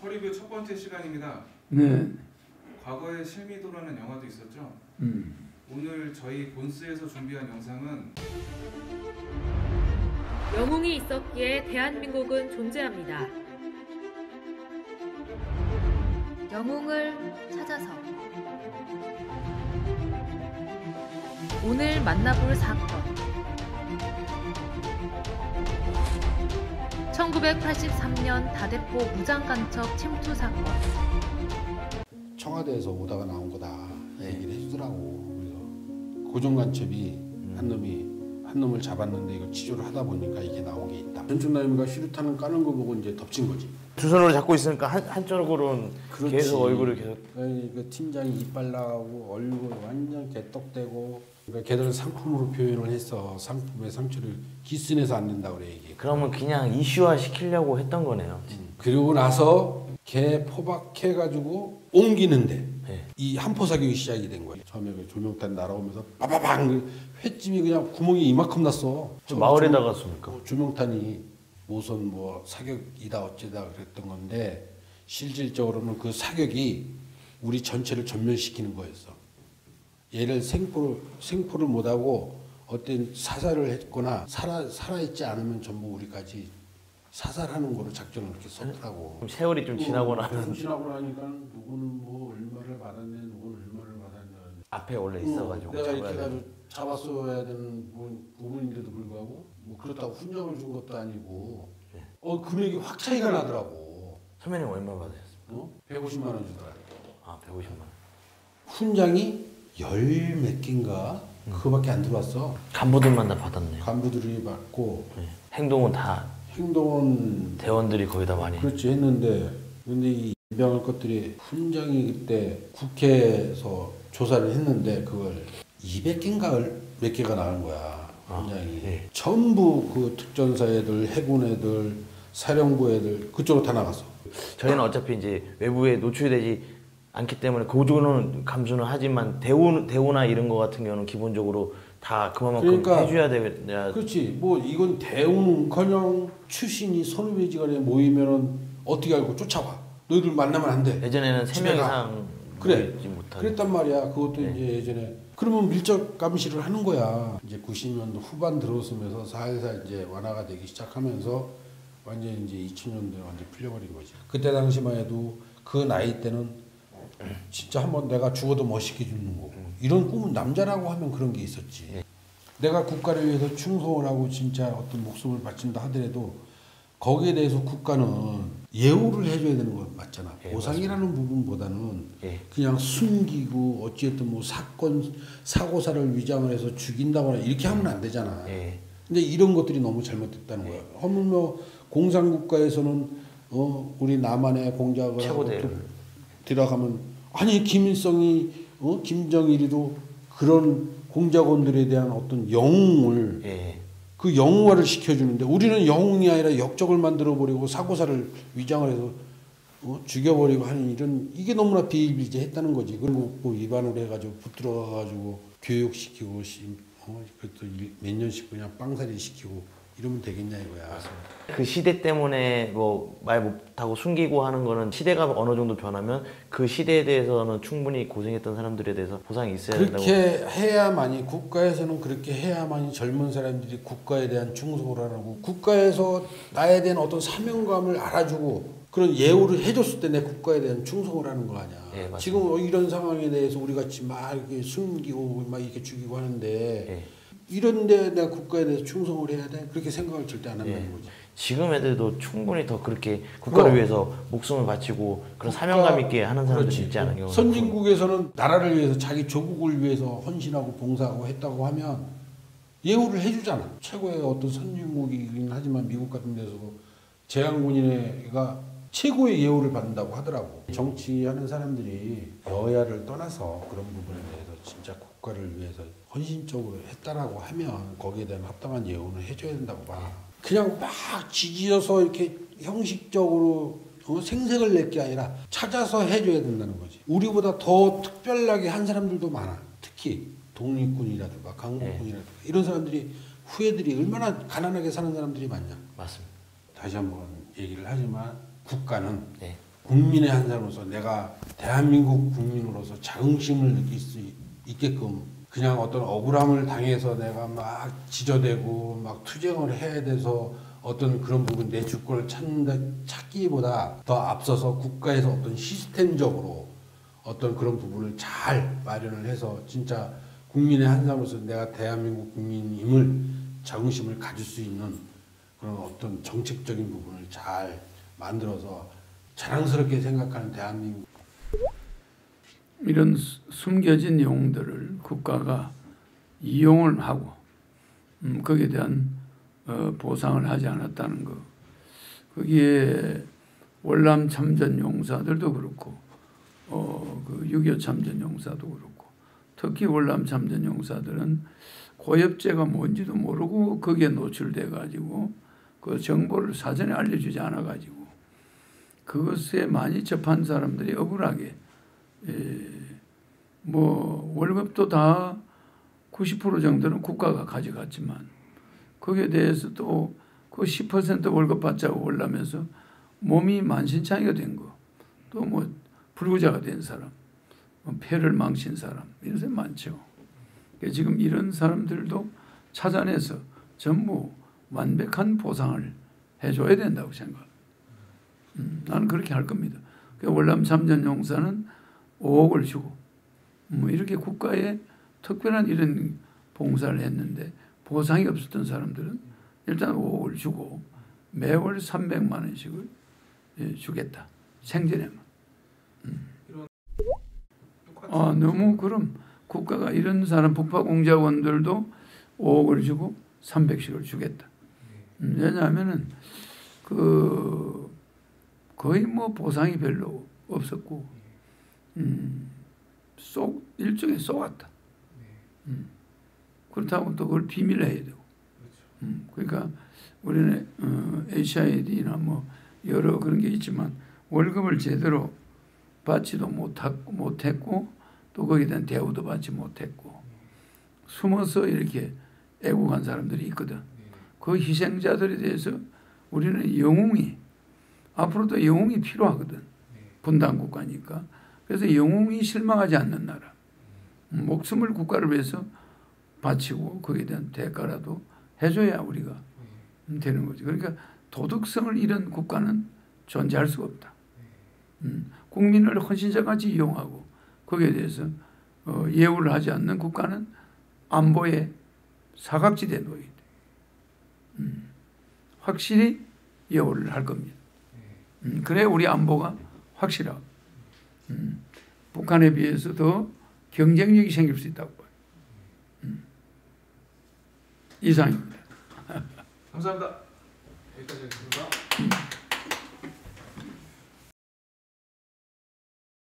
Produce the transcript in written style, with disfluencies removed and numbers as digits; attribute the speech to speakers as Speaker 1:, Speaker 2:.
Speaker 1: 허리뷰 첫 번째 시간입니다.
Speaker 2: 네.
Speaker 1: 과거에 실미도라는 영화도 있었죠. 오늘 저희 본스에서 준비한 영상은
Speaker 3: 영웅이 있었기에 대한민국은 존재합니다. 영웅을 찾아서 오늘 만나볼 사건 1983년 다대포 무장간첩 침투 사건.
Speaker 4: 청와대에서 오다가 나온 거다 얘기를 해주더라고. 그래서 고정간첩이 한 놈을 잡았는데 이걸 치조를 하다 보니까 이게 나온 게 있다. 전충남이가 시루탄을 까는 거 보고 이제 덮친 거지.
Speaker 5: 두 손으로 잡고 있으니까 한쪽으로는
Speaker 4: 그렇지.
Speaker 5: 계속 얼굴을 계속.
Speaker 4: 그러니까 팀장이 이빨 나가고 얼굴 완전 개떡대고. 그러니까 걔들은 상품으로 표현을 했어. 상품의 상처를 기스내서 안 된다 그래 이게.
Speaker 5: 그러면 그냥 이슈화 시키려고 했던 거네요.
Speaker 4: 그리고 나서 걔 포박해가지고 옮기는데
Speaker 5: 네.
Speaker 4: 이 한포 사격이 시작이 된 거예요. 처음에 그 조명탄 날아오면서 빠바방 횟집이 그냥 구멍이 이만큼 났어.
Speaker 5: 마을에다가 쏘니까.
Speaker 4: 조명탄이 모선 뭐 사격이다 어쩌다 그랬던 건데 실질적으로는 그 사격이 우리 전체를 전멸시키는 거였어. 얘를 생포를 못하고 어떤 사살을 했거나 살아있지 않으면 전부 우리까지 사살하는 거로 작전을 이렇게 썼더라고.
Speaker 5: 그럼 세월이 좀 지나고 나면
Speaker 4: 좀 지나고 나니까 누구는 뭐 얼마를 받았네, 누구는 얼마를 받았네.
Speaker 5: 앞에 원래 있어가지고
Speaker 4: 내가 이렇게 해가지고 잡았어야 되는 부분인데도 불구하고 뭐 그렇다고 훈장을 준 것도 아니고 금액이 확 차이가 나더라고.
Speaker 5: 선배님 얼마 받으셨어요?
Speaker 4: 150만 원 주더라.
Speaker 5: 아 150만 원.
Speaker 4: 훈장이 열 몇 개인가 그거밖에 안 들어왔어.
Speaker 5: 간부들만 다 받았네요.
Speaker 4: 간부들이 받고
Speaker 5: 네. 행동은 다
Speaker 4: 행동은
Speaker 5: 대원들이 거의 다 많이.
Speaker 4: 그렇지 했는데 근데 이 임병할 것들이 훈장이 그때 국회에서 조사를 했는데 그걸 200개인가 몇 개가 나온 거야. 훈장이.
Speaker 5: 네.
Speaker 4: 전부 그 특전사 애들, 해군 애들, 사령부 애들 그쪽으로 다 나갔어.
Speaker 5: 저희는 어차피 이제 외부에 노출되지 않기 때문에 그쪽으로는 감수는 하지만 대우나 이런 거 같은 경우는 기본적으로 다 그만큼
Speaker 4: 그러니까,
Speaker 5: 해줘야 돼야.
Speaker 4: 그렇지. 뭐 이건 대우는커녕 출신이 선후배지간에 모이면은 어떻게 알고 쫓아와. 너희들 만나면 안 돼.
Speaker 5: 예전에는 3명 이상
Speaker 4: 그래.
Speaker 5: 못하고.
Speaker 4: 그랬단 말이야. 그것도
Speaker 5: 네.
Speaker 4: 이제 예전에 그러면 밀접 감시를 하는 거야. 이제 90년도 후반 들어서면서 살살 이제 완화가 되기 시작하면서 완전 이제 2000년도에 완전 풀려버린 거지. 그때 당시만 해도 그 나이 때는 진짜 한번 내가 죽어도 멋있게 죽는 거고 이런 꿈은 남자라고 하면 그런 게 있었지.
Speaker 5: 네.
Speaker 4: 내가 국가를 위해서 충성을 하고 진짜 어떤 목숨을 바친다 하더라도 거기에 대해서 국가는 예우를 해줘야 되는 건 맞잖아.
Speaker 5: 예,
Speaker 4: 보상이라는 부분보다는
Speaker 5: 예.
Speaker 4: 그냥 숨기고 어찌됐든 뭐 사고사를 위장을 해서 죽인다거나 이렇게 하면 안 되잖아.
Speaker 5: 예.
Speaker 4: 근데 이런 것들이 너무 잘못됐다는 거야. 하물며 공산국가에서는 우리 남한의 공작을
Speaker 5: 최고대를
Speaker 4: 하고 들어가면 아니 김일성이 김정일이도 그런 공작원들에 대한 어떤 영웅을
Speaker 5: 예.
Speaker 4: 그 영웅화를 시켜주는데 우리는 영웅이 아니라 역적을 만들어버리고 사고사를 위장을 해서 죽여버리고 하는 이런 이게 너무나 비일비재했다는 거지. 그리고 뭐 위반을 해가지고 붙들어가가지고 교육시키고 그것도 몇 년씩 그냥 빵살이 시키고 이러면 되겠냐 이거야.
Speaker 5: 그 시대 때문에 뭐 말 못하고 숨기고 하는 거는 시대가 어느 정도 변하면 그 시대에 대해서는 충분히 고생했던 사람들에 대해서 보상이 있어야 된다고.
Speaker 4: 그렇게 해야만이 국가에서는 그렇게 해야만이 젊은 사람들이 국가에 대한 충성을 하고 국가에서 나에 대한 어떤 사명감을 알아주고 그런 예우를 해줬을 때 내 국가에 대한 충성을 하는 거 아니야.
Speaker 5: 예,
Speaker 4: 지금 이런 상황에 대해서 우리 같이 막 이렇게 숨기고 막 이렇게 죽이고 하는데
Speaker 5: 예.
Speaker 4: 이런데 내가 국가에 대해서 충성을 해야 돼? 그렇게 생각을 절대 안 한다는
Speaker 5: 예.
Speaker 4: 거지.
Speaker 5: 지금 애들도 충분히 더 그렇게 국가를 위해서 목숨을 바치고 그런 사명감 있게 하는 사람들이 있지 않은요.
Speaker 4: 선진국에서는 나라를 위해서 자기 조국을 위해서 헌신하고 봉사하고 했다고 하면 예우를 해주잖아. 최고의 어떤 선진국이긴 하지만 미국 같은 데서도 재향군인회가 최고의 예우를 받는다고 하더라고. 정치하는 사람들이 여야를 떠나서 그런 부분에 대해서 진짜 국가를 위해서 헌신적으로 했다라고 하면 거기에 대한 합당한 예우는 해줘야 된다고 봐. 그냥 막 지지어서 이렇게 형식적으로 생색을 낼 게 아니라 찾아서 해줘야 된다는 거지. 우리보다 더 특별하게 한 사람들도 많아. 특히 독립군이라든가 강공군이라든가 이런 사람들이 후예들이 얼마나 가난하게 사는 사람들이 많냐.
Speaker 5: 맞습니다.
Speaker 4: 다시 한번 얘기를 하지만 국가는 국민의 한 사람으로서 내가 대한민국 국민으로서 자긍심을 느낄 수 있게끔 그냥 어떤 억울함을 당해서 내가 막 지저대고 막 투쟁을 해야 돼서 어떤 그런 부분 내 주권을 찾기보다 더 앞서서 국가에서 어떤 시스템적으로 어떤 그런 부분을 잘 마련을 해서 진짜 국민의 한 사람으로서 내가 대한민국 국민임을 자긍심을 가질 수 있는 그런 어떤 정책적인 부분을 잘 만들어서 자랑스럽게 생각하는 대한민국.
Speaker 2: 이런 숨겨진 영웅들을 국가가 이용을 하고 거기에 대한 보상을 하지 않았다는 거. 거기에 월남 참전 용사들도 그렇고 그 6.25 참전 용사도 그렇고 특히 월남 참전 용사들은 고엽제가 뭔지도 모르고 거기에 노출돼 가지고 그 정보를 사전에 알려주지 않아 가지고 그것에 많이 접한 사람들이 억울하게 뭐 월급도 다 90% 정도는 국가가 가져갔지만 거기에 대해서 또 그 10% 월급 받자고 올라면서 몸이 만신창이가 된 거, 또 뭐 불구자가 된 사람, 폐를 망친 사람 이런 사람 많죠. 지금 이런 사람들도 찾아내서 전부 완벽한 보상을 해줘야 된다고 생각. 나는 그렇게 할 겁니다. 월남 참전 용사는 5억을 주고 이렇게 국가에 특별한 이런 봉사를 했는데 보상이 없었던 사람들은 일단 5억을 주고 매월 300만 원씩을 주겠다. 생전에만. 너무 그럼 국가가 이런 사람 북파공작원들도 5억을 주고 300씩을 주겠다. 왜냐하면은 그 거의 뭐 보상이 별로 없었고 일종의 쏘았다. 그렇다고 또 그걸 비밀로 해야 되고. 그러니까 우리는 HID나 뭐 여러 그런 게 있지만 월급을 제대로 받지도 못했고 또 거기에 대한 대우도 받지 못했고 숨어서 이렇게 애국한 사람들이 있거든. 그 희생자들에 대해서 우리는 영웅이 앞으로도 영웅이 필요하거든. 분단국가니까. 그래서 영웅이 실망하지 않는 나라. 목숨을 국가를 위해서 바치고 거기에 대한 대가라도 해줘야 우리가 되는 거죠. 그러니까 도덕성을 잃은 국가는 존재할 수가 없다. 국민을 헌신자같이 이용하고 거기에 대해서 예우를 하지 않는 국가는 안보의 사각지대에 놓이게 돼. 확실히 예우를 할 겁니다. 그래야 우리 안보가 확실하고 북한에 비해서 더 경쟁력이 생길 수 있다고 봐요. 이상입니다.
Speaker 1: 감사합니다. 여기까지 하겠습니다.